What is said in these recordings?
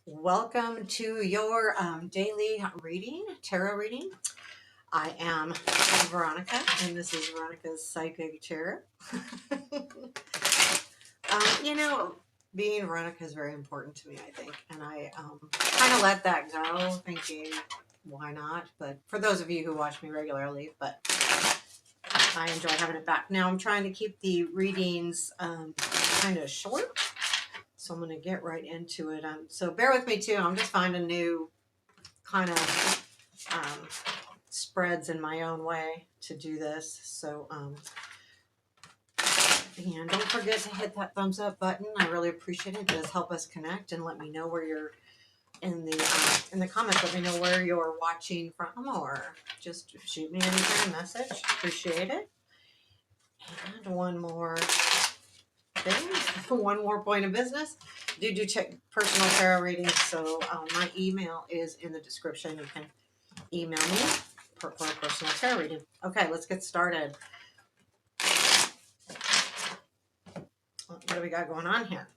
Welcome to your daily reading, tarot reading. I am Veronica, and this is Veronica's Psychic Tarot. You know, being Veronica is very important to me, I think, and I kind of let that go, thinking, why not? But for those of you who watch me regularly, but I enjoy having it back. Now I'm trying to keep the readings kind of short. So I'm going to get right into it. So bear with me too. I'm just finding new kind of spreads in my own way to do this. So, and don't forget to hit that thumbs up button. I really appreciate it. It does help us connect, and let me know where you're in the comments. Let me know where you're watching from, or just shoot me any kind of message. Appreciate it. And one more thing, one more point of business. Do check personal tarot readings. So my email is in the description. You can email me for a personal tarot reading. Okay, let's get started. What do we got going on here?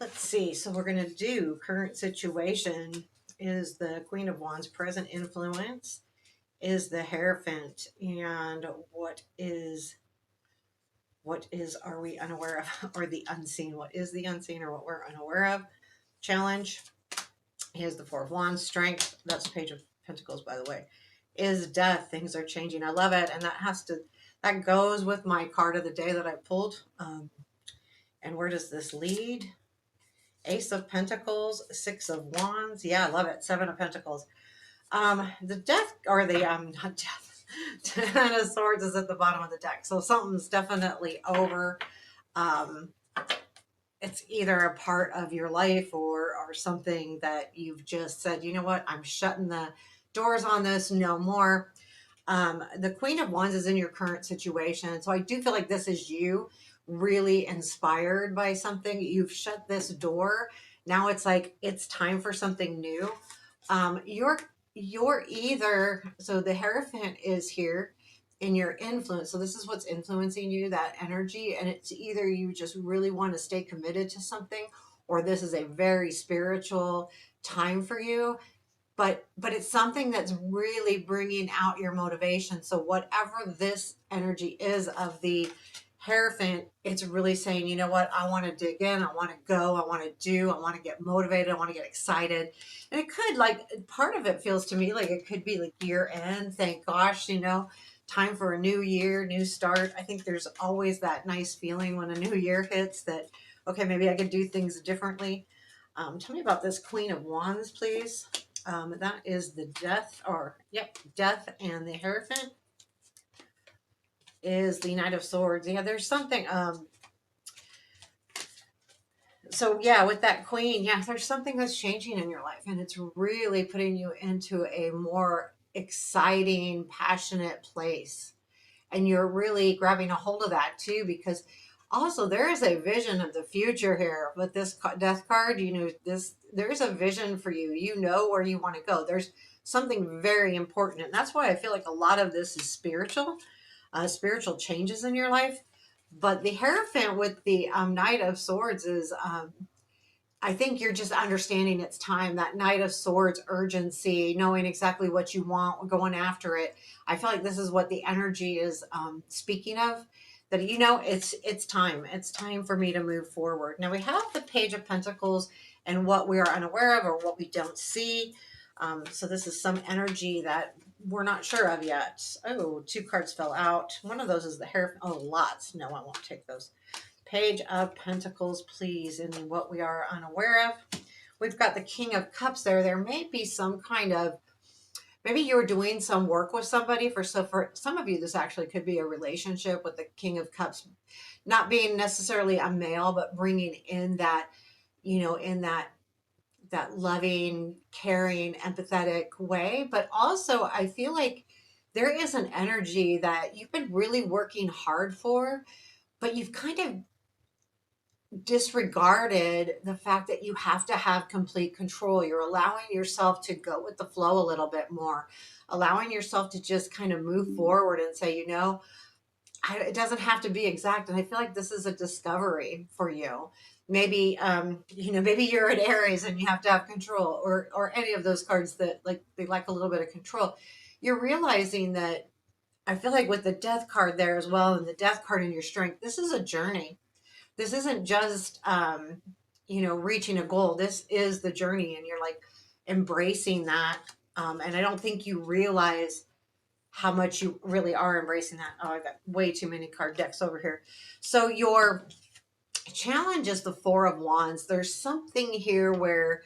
Let's see. So we're going to do current situation is the Queen of Wands, present influence is the Hierophant, and what is are we unaware of, or the unseen? What is the unseen, or what we're unaware of? Challenge is the Four of Wands. Strength, that's Page of Pentacles, by the way, is death. Things are changing. I love it, and that goes with my card of the day that I pulled. And where does this lead? Ace of Pentacles, Six of Wands. Yeah, I love it. Seven of Pentacles. The death, or the not death, Ten of Swords is at the bottom of the deck. So something's definitely over. It's either a part of your life or something that you've just said, you know what, I'm shutting the doors on this, no more. The Queen of Wands is in your current situation. So I do feel like this is you really inspired by something. You've shut this door. Now it's like, it's time for something new. You're either, so the Hierophant is here in your influence. So this is what's influencing you, that energy. And it's either you just really want to stay committed to something, or this is a very spiritual time for you. But it's something that's really bringing out your motivation. So whatever this energy is of the Hierophant, it's really saying, you know what, I want to dig in, I want to go, I want to do, I want to get motivated, I want to get excited. And it could, like, part of it feels to me like it could be like year end. Thank gosh, time for a new year, new start. I think there's always that nice feeling when a new year hits that, okay, maybe I could do things differently. Tell me about this Queen of Wands, please. That is the death, death, and the Hierophant is the Knight of Swords. Yeah, there's something, so yeah, with that Queen, yeah, there's something that's changing in your life, and it's really putting you into a more exciting, passionate place. And you're really grabbing a hold of that too, because also there is a vision of the future here with this death card. There's a vision for you. You know where you want to go. There's something very important, and that's why I feel like a lot of this is spiritual changes in your life. But the Hierophant with the Knight of Swords is, I think you're just understanding it's time. That Knight of Swords urgency, knowing exactly what you want, going after it. I feel like this is what the energy is speaking of. That it's time. It's time for me to move forward. Now we have the Page of Pentacles and what we are unaware of or what we don't see. So this is some energy that we're not sure of yet. Oh, two cards fell out. One of those is the hair. Oh, lots. No, I won't take those. Page of Pentacles, please, and what we are unaware of. We've got the King of Cups there. There may be some kind of, maybe you're doing some work with somebody. For some of you, this actually could be a relationship with the King of Cups, not being necessarily a male, but bringing in that, in that loving, caring, empathetic way. But also, I feel like there is an energy that you've been really working hard for, but you've kind of disregarded the fact that you have to have complete control. You're allowing yourself to go with the flow a little bit more, allowing yourself to just kind of move forward and say, it doesn't have to be exact. And I feel like this is a discovery for you, Maybe, maybe you're an Aries and you have to have control, or any of those cards that like they like a little bit of control. You're realizing that I feel like with the death card there as well, and the death card in your strength, this is a journey. This isn't just reaching a goal. This is the journey, and you're like embracing that. And I don't think you realize how much you really are embracing that. Oh, I got way too many card decks over here. So your challenge is the Four of Wands. There's something here where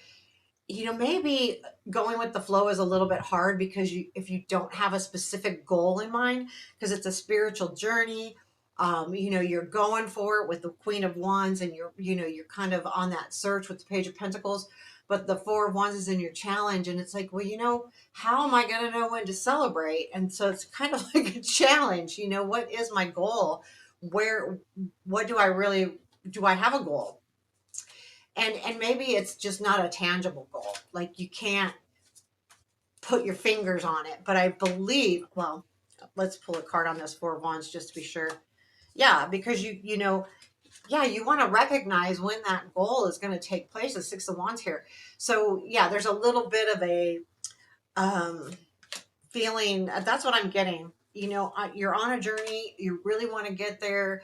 maybe going with the flow is a little bit hard because if you don't have a specific goal in mind, because it's a spiritual journey, you're going for it with the Queen of Wands, and you're kind of on that search with the Page of Pentacles, but the Four of Wands is in your challenge, and it's like, well, how am I going to know when to celebrate? And so it's kind of like a challenge. What is my goal? What do I have a goal? And maybe it's just not a tangible goal. Like you can't put your fingers on it. But I believe, well, let's pull a card on this Four of Wands just to be sure. Yeah, because you want to recognize when that goal is going to take place. The Six of Wands here. So yeah, there's a little bit of a feeling. That's what I'm getting. You're on a journey. You really want to get there.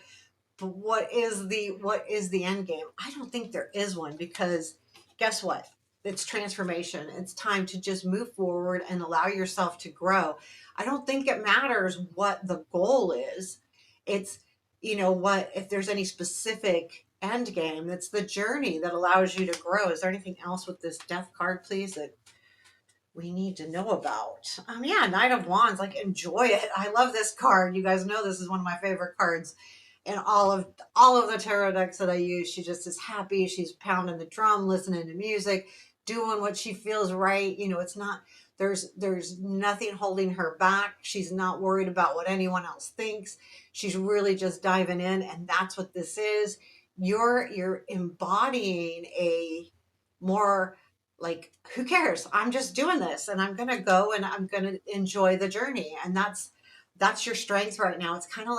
But what is the end game? I don't think there is one, because guess what? It's transformation. It's time to just move forward and allow yourself to grow. I don't think it matters what the goal is. It's, what, if there's any specific end game, it's the journey that allows you to grow. Is there anything else with this death card, please, that we need to know about? Yeah, Knight of Wands, like enjoy it. I love this card. You guys know this is one of my favorite cards in all of the tarot decks that I use. She just is happy. She's pounding the drum, listening to music, doing what she feels right. It's not, there's nothing holding her back. She's not worried about what anyone else thinks. She's really just diving in, and that's what this is. You're embodying a more like, who cares? I'm just doing this, and I'm gonna go, and I'm gonna enjoy the journey. And that's your strength right now. It's kind of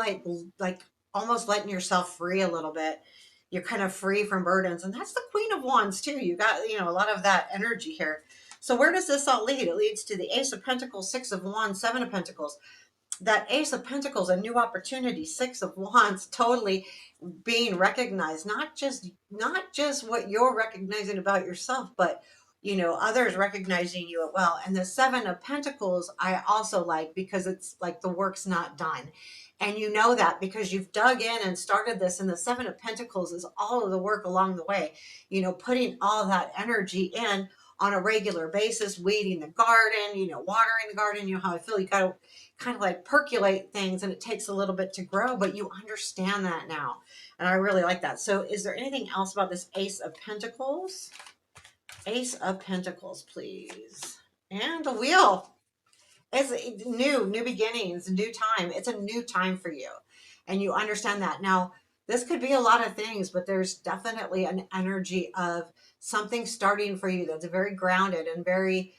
like almost letting yourself free a little bit. You're kind of free from burdens. And that's the Queen of Wands too. You got, a lot of that energy here. So where does this all lead? It leads to the Ace of Pentacles, Six of Wands, Seven of Pentacles. That Ace of Pentacles, a new opportunity. Six of Wands, totally being recognized, not just what you're recognizing about yourself, but others recognizing you as well. And the Seven of Pentacles I also like, because it's like the work's not done, and that because you've dug in and started this. And the Seven of Pentacles is all of the work along the way, putting all that energy in on a regular basis, weeding the garden, watering the garden. How I feel, you got to kind of like percolate things, and it takes a little bit to grow, but you understand that now. And I really like that. So is there anything else about this Ace of Pentacles? Ace of Pentacles, please. And the Wheel. It's new beginnings, new time. It's a new time for you. And you understand that. Now, this could be a lot of things, but there's definitely an energy of something starting for you that's very grounded and very,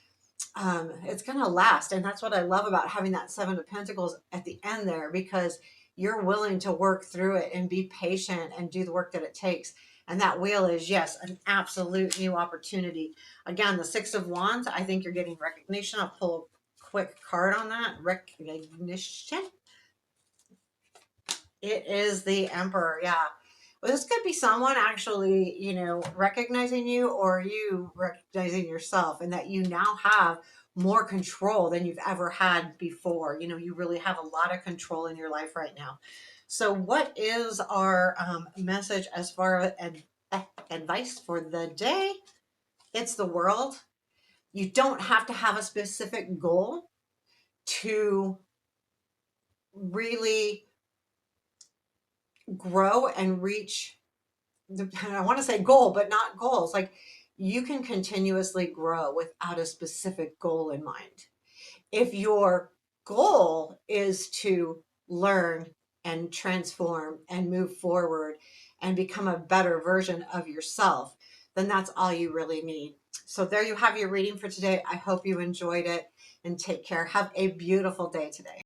it's going to last. And that's what I love about having that Seven of Pentacles at the end there, because you're willing to work through it and be patient and do the work that it takes. And that Wheel is, yes, an absolute new opportunity. Again, the Six of Wands, I think you're getting recognition. I'll pull a quick card on that. Recognition. It is the Emperor. Yeah. Well, this could be someone actually, recognizing you, or you recognizing yourself, and that you now have more control than you've ever had before. You really have a lot of control in your life right now. So what is our message as far as advice for the day? It's the World. You don't have to have a specific goal to really grow and reach I want to say goal, but not goals. Like, you can continuously grow without a specific goal in mind. If your goal is to learn and transform and move forward and become a better version of yourself, then that's all you really need. So there you have your reading for today. I hope you enjoyed it, and take care. Have a beautiful day today.